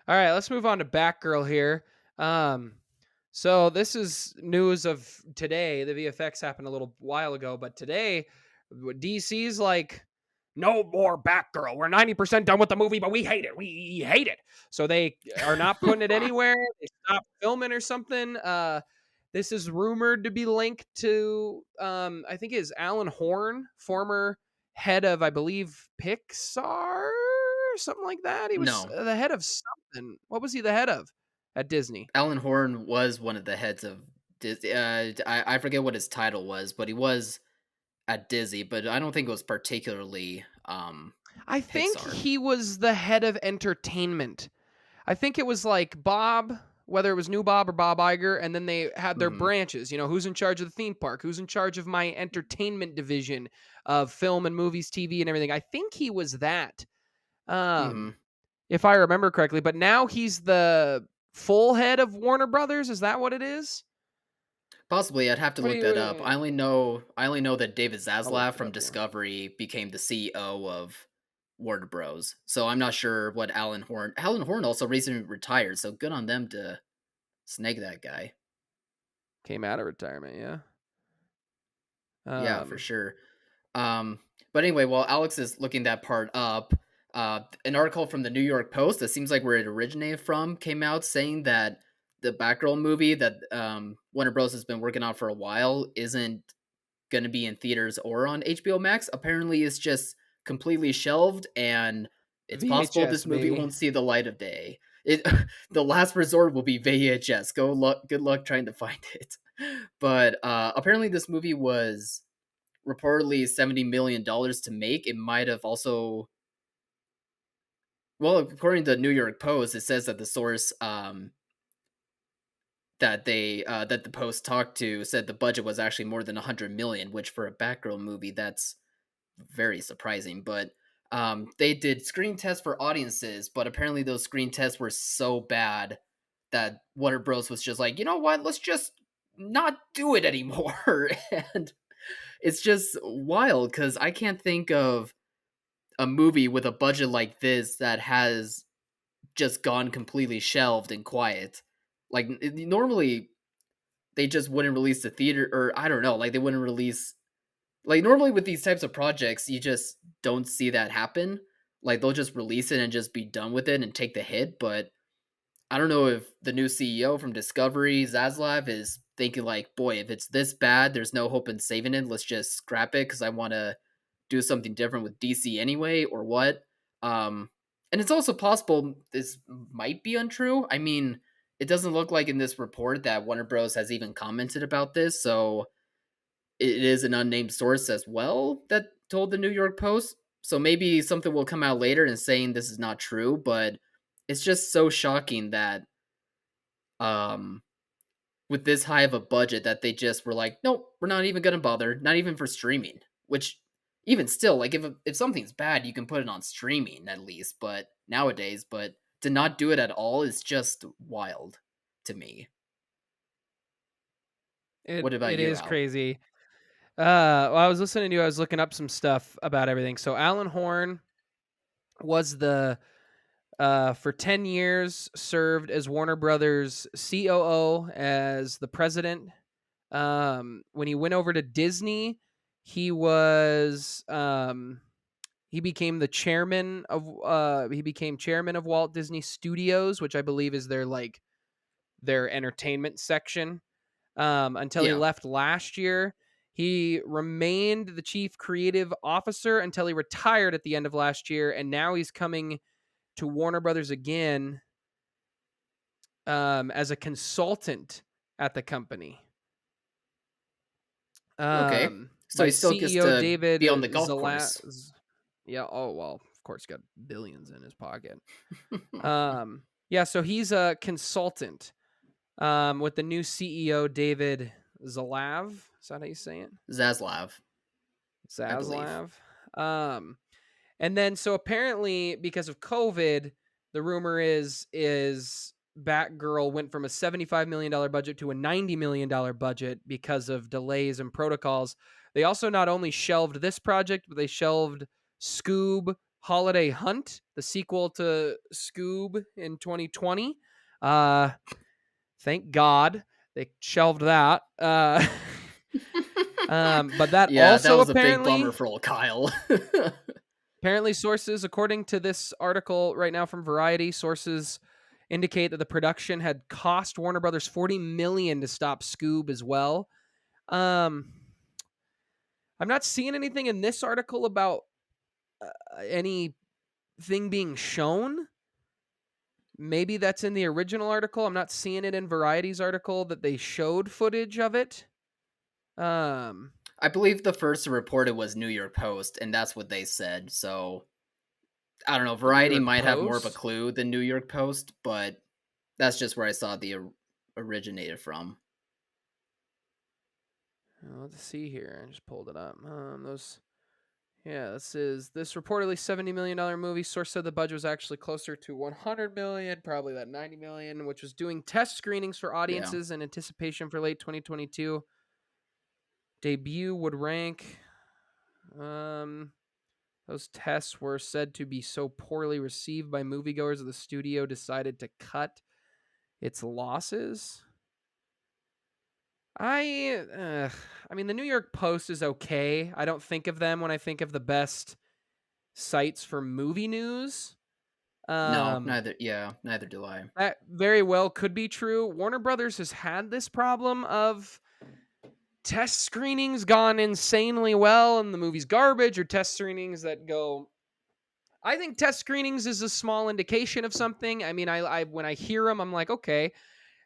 All right, let's move on to Batgirl here. Um, so this is news of today. The VFX happened a little while ago, but today DC's like, no more Batgirl. We're 90% done with the movie, but we hate it. We hate it. So they are not putting it anywhere. They stopped filming or something. This is rumored to be linked to, I think is Alan Horn, former head of, I believe, Pixar, something like that. He was No, the head of something. What was he the head of at Disney? Alan Horn was one of the heads of Disney. I forget what his title was, but he was at Disney. But I don't think it was particularly I think Pixar. he was the head of entertainment. I think it was like Bob, whether it was New Bob or Bob Iger, and then they had their Hmm. branches. You know, who's in charge of the theme park? Who's in charge of my entertainment division of film and movies, TV, and everything? I think he was that, Hmm. if I remember correctly. But now he's the full head of Warner Brothers. Is that what it is? Possibly, I'd have to What do look that up. you? I only know that David I'll look Zaslav it from up here. Discovery became the CEO of Warner Bros. So I'm not sure what Alan Horn. Alan Horn also recently retired, so good on them to snag that guy. Came out of retirement, yeah. Yeah, for Um, sure. But anyway, while Alex is looking that part up, an article from the New York Post that seems like where it originated from came out saying that the Batgirl movie that Warner Bros. Has been working on for a while isn't going to be in theaters or on HBO Max. Apparently, it's just completely shelved, and it's possible VHS this movie baby. won't see the light of day. It the last resort will be VHS. Good luck trying to find it. But apparently, this movie was reportedly $70 million to make. It might have also, well, according to the New York Post, it says that the source that the Post talked to said the budget was actually more than 100 million, which for a Batgirl movie that's very surprising. But they did screen tests for audiences, but apparently those screen tests were so bad that Warner Bros was just like, you know what, let's just not do it anymore. And it's just wild because I can't think of a movie with a budget like this that has just gone completely shelved and quiet. Like normally they just wouldn't release the theater, or I don't know, like they wouldn't release, like normally with these types of projects you just don't see that happen. Like they'll just release it and just be done with it and take the hit. But I don't know if the new CEO from Discovery, Zaslav, is thinking like, boy, if it's this bad, there's no hope in saving it. Let's just scrap it because I want to do something different with DC anyway, or what. Um, and it's also possible this might be untrue. I mean, it doesn't look like in this report that Warner Bros. Has even commented about this, so it is an unnamed source as well that told the New York Post. So maybe something will come out later and saying this is not true, but it's just so shocking that um with this high of a budget that they just were like, nope, we're not even gonna bother, not even for streaming. Which even still, like if something's bad, you can put it on streaming at least, but nowadays, but to not do it at all is just wild to me. What about It you, is Al? crazy. While I was listening to you, I was looking up some stuff about everything. So Alan Horn was the for 10 years served as Warner Brothers COO, as the president. When he went over to Disney, he was he became the chairman of he became chairman of Walt Disney Studios, which I believe is their entertainment section. Until he Yeah. left last year. He remained the chief creative officer until he retired at the end of last year, and now he's coming to Warner Brothers again, as a consultant at the company. Okay. So he But still gets CEO to David be on the golf Zala, course. yeah, oh well, of course, got billions in his pocket. Yeah, so he's a consultant with the new CEO David Zalav. Is that how you say it? Zaslav, I believe. Zaslav. Um, and then so apparently because of COVID, the rumor is Batgirl went from a $75 million budget to a $90 million budget because of delays and protocols. They also not only shelved this project, but they shelved Scoob. Holiday Hunt, the sequel to Scoob in 2020. Uh, thank God they shelved that. But that Yeah, that also was a big bummer apparently for old Kyle. apparently sources, according to this article right now from Variety, sources indicate that the production had cost Warner Brothers 40 million to stop Scoob as well. Um, I'm not seeing anything in this article about anything being shown. Maybe that's in the original article. I'm not seeing it in Variety's article that they showed footage of it. Um, I believe the first to report it was New York Post, and that's what they said. So I don't know. the New Variety York might have more of a Post. clue than New York Post, but that's just where I saw the originated from. Let's see here. I just pulled it up. Those. Yeah, this reportedly $70 million movie. Source said the budget was actually closer to 100 million, probably that 90 million, which was doing test screenings for Yeah. audiences in anticipation for late 2022. Debut would rank. Um, those tests were said to be so poorly received by moviegoers that the studio decided to cut its losses. I mean, the New York Post is okay. I don't think of them when I think of the best sites for movie news. No, Um, neither. Yeah, neither do I. that very well could be true. Warner Brothers has had this problem of test screenings gone insanely well and the movie's garbage, or test screenings that go. I think test screenings is a small indication of something. I mean, I when I hear them, I'm like, okay,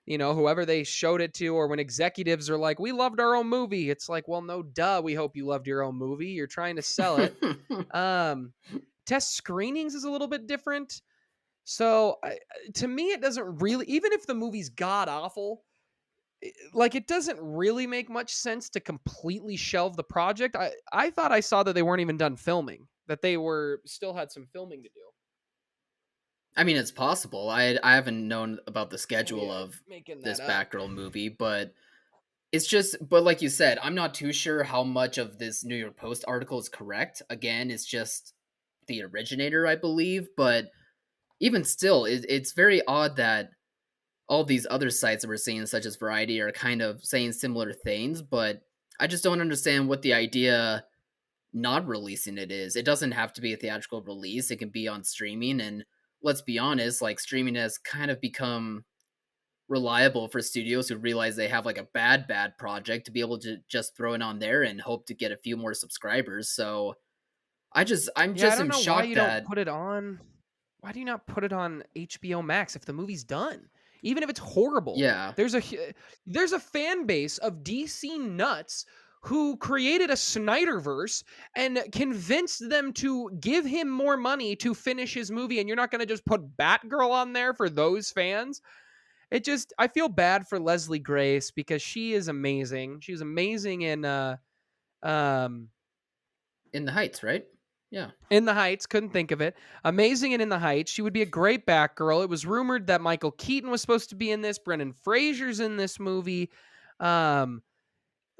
whoever they showed it to, or when executives are like, we loved our own movie. It's like, well, no, duh. We hope you loved your own movie. You're trying to sell it. Um, test screenings is a little bit different. So to me, it doesn't really, even if the movie's god awful, like it doesn't really make much sense to completely shelve the project. I thought I saw that they weren't even done filming, that they were still had some filming to do. I mean, it's possible. I haven't known about the schedule Yeah, of making that this up. Batgirl movie, but it's just. But like you said, I'm not too sure how much of this New York Post article is correct. Again, it's just the originator, I believe. But even still, it's very odd that all these other sites that we're seeing, such as Variety, are kind of saying similar things. But I just don't understand what the idea not releasing it is. It doesn't have to be a theatrical release. It can be on streaming, and let's be honest, like streaming has kind of become reliable for studios who realize they have like a bad project to be able to just throw it on there and hope to get a few more subscribers. So I'm Yeah, I just don't am know why shocked you don't that put it on. Why do you not put it on HBO Max if the movie's done? Even if it's horrible, yeah. there's a fan base of DC nuts who created a Snyderverse and convinced them to give him more money to finish his movie, and you're not going to just put Batgirl on there for those fans. I feel bad for Leslie Grace because she is amazing. She was amazing um In the Heights, right? Yeah. In the Heights, couldn't think of it. Amazing and In the Heights. She would be a great Batgirl. It was rumored that Michael Keaton was supposed to be in this. Brendan Fraser's in this movie. Um,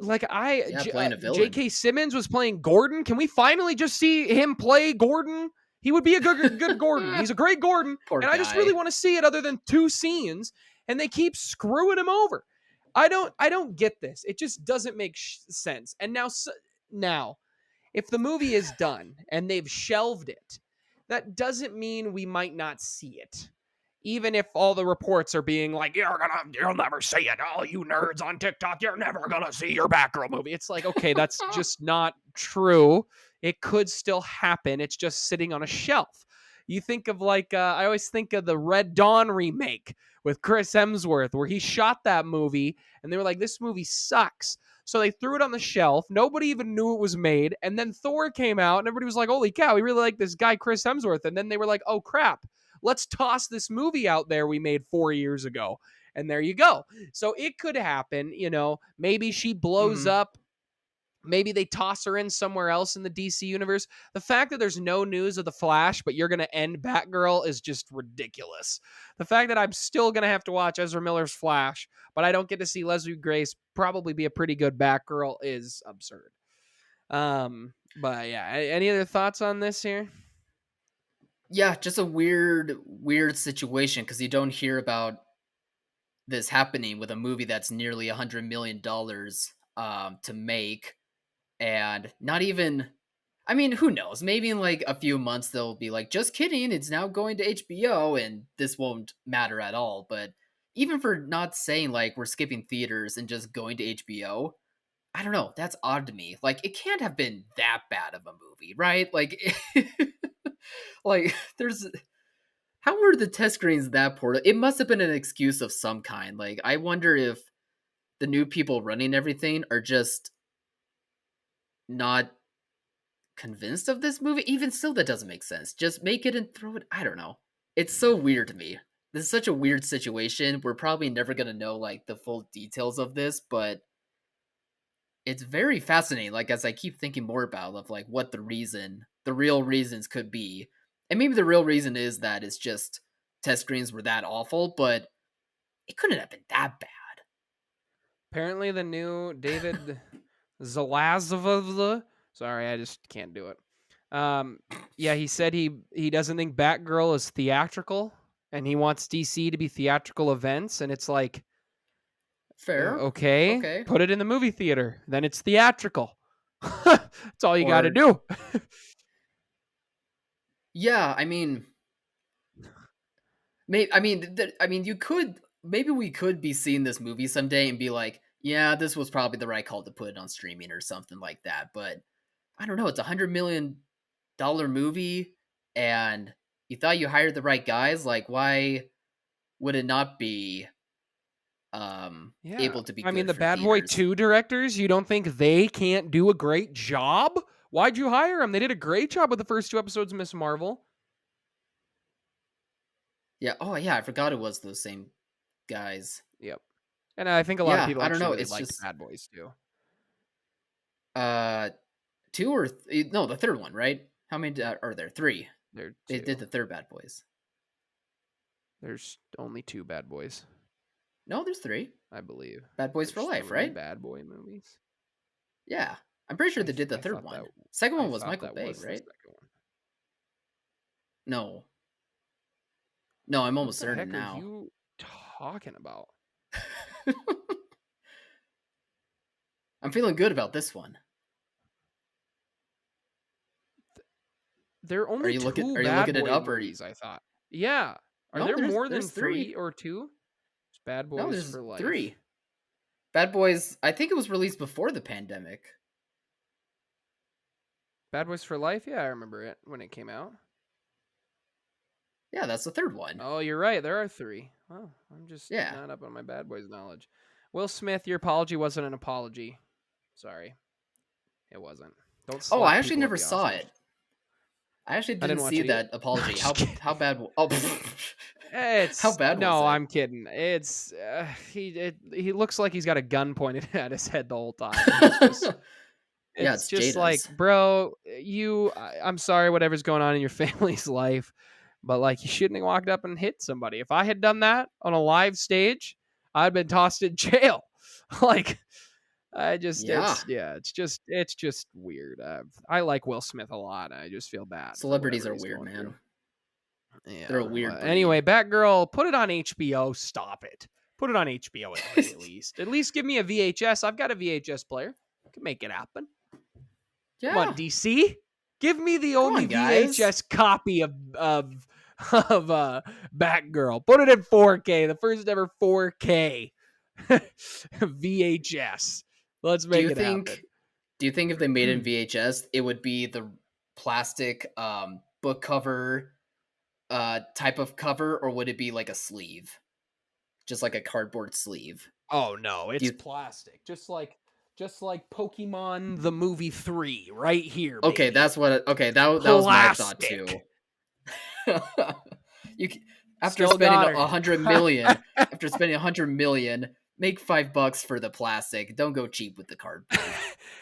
Yeah, playing a villain. J.K. Simmons was playing Gordon. Can we finally just see him play Gordon? He would be a good Gordon. He's a great Gordon, Poor and I just really guy. want to see it other than two scenes, and they keep screwing him over. I don't get this. It just doesn't make sense. And now if the movie is done and they've shelved it, that doesn't mean we might not see it. Even if all the reports are being like, you'll never see it. All you nerds on TikTok, you're never gonna see your Batgirl movie. It's like, okay, that's just not true. It could still happen. It's just sitting on a shelf. You think of I always think of the Red Dawn remake with Chris Hemsworth, where he shot that movie and they were like, this movie sucks. So they threw it on the shelf. Nobody even knew it was made. And then Thor came out and everybody was like, holy cow, we really like this guy, Chris Hemsworth. And then they were like, oh crap, let's toss this movie out there we made 4 years ago. And there you go. So it could happen. Maybe she blows Mhm. up. Maybe they toss her in somewhere else in the DC universe. The fact that there's no news of the Flash, but you're going to end Batgirl is just ridiculous. The fact that I'm still going to have to watch Ezra Miller's Flash, but I don't get to see Leslie Grace probably be a pretty good Batgirl is absurd. But yeah, any other thoughts on this here? Yeah, just a weird situation because you don't hear about this happening with a movie that's nearly $100 million to make, and not even. I mean, who knows? Maybe in like a few months they'll be like, "Just kidding, it's now going to HBO," and this won't matter at all. But even for not saying like we're skipping theaters and just going to HBO, I don't know. That's odd to me. Like, it can't have been that bad of a movie, right? Like, like there's how were the test screens that poor? It must have been an excuse of some kind. Like, I wonder if the new people running everything are just not convinced of this movie. Even still, that doesn't make sense. Just make it and throw it. I don't know. It's so weird to me. This is such a weird situation. We're probably never gonna know like the full details of this, but it's very fascinating. Like as I keep thinking more about of like what the real reasons could be, and maybe the real reason is that it's just test screens were that awful, but it couldn't have been that bad. Apparently, the new David Zalazova. Sorry, I just can't do it. Um, yeah, he said he doesn't think Batgirl is theatrical, and he wants DC to be theatrical events. And it's like, Fair, okay, okay, put it in the movie theater, then it's theatrical. That's all you got to or do. yeah. I mean, I mean, you could maybe we could be seeing this movie someday and be like, yeah, this was probably the right call to put it on streaming or something like that. But I don't know. It's $100 million movie, and you thought you hired the right guys. Like, why would it not be Yeah, able to be I mean good the for Bad Boy theaters? 2 directors. You don't think they can't do a great job? Why'd you hire them? They did a great job with the first 2 episodes of Miss Marvel. Yeah. Oh, yeah. I forgot it was those same guys. Yep. And I think a lot of Yeah. people I don't actually know. really It's liked just Bad Boys too. uh two or no, the third one, right? How many are there? Three. There are They did two. the third Bad Boys. There's only two Bad Boys, No, there's three. I believe. Bad Boys for There's Life, three right? Bad Boy movies. Yeah. I'm pretty sure they did the I third thought that one. Second I one was thought Michael that Bay, was the right? second one. No. No, I'm What almost the certain heck are now. you talking about? I'm feeling good about this one. There are only two Are you Bad looking it Boy up or you, movies, I thought. Yeah. Are no, there more than there's three. three or two? It's Bad No, Boys there's for Life. three. Bad Boys, I think it was released before the pandemic. Bad Boys for Life? Yeah, I remember it when it came out. Yeah, that's the third one. Oh, you're right. There are three. Well, I'm just Yeah. not up on my Bad Boys knowledge. Will Smith, your apology wasn't an apology. Sorry. It wasn't. Don't Oh, I slap actually people at never the saw Oscars. it. I actually I didn't didn't watch see it either. that I'm apology. just kidding. How bad? Oh, how It's bad was no, it? I'm kidding. It's he looks like he's got a gun pointed at his head the whole time. And it's just Yeah, it's it's just like, Jada's. bro, I'm sorry whatever's going on in your family's life, but like you shouldn't have walked up and hit somebody. If I had done that on a live stage, I'd been tossed in jail. Like I just Yeah, it's just weird. I like Will Smith a lot. I just feel bad for celebrities whatever are he's weird, going through. man. They're a Yeah. weird But breed. anyway, Batgirl, put it on HBO. Stop it. Put it on HBO at the very least. At least give me a VHS. I've got a VHS player. Can make it happen. Come on, Yeah, DC. Give me the come only on, guys. VHS copy of Batgirl. Put it in 4K. The first ever 4K VHS. Let's Do make you it happen. think? Do you think if they made it in VHS, it would be the plastic book cover type of cover, or would it be like a sleeve, just like a cardboard sleeve? Oh no, Do it's you? plastic. Just like Pokemon the movie 3 right here, Okay, baby. that's what. Okay, that was my thought too. Plastic. you after Still spending got a her. hundred million, after spending $100 million, make $5 for the plastic. Don't go cheap with the cardboard.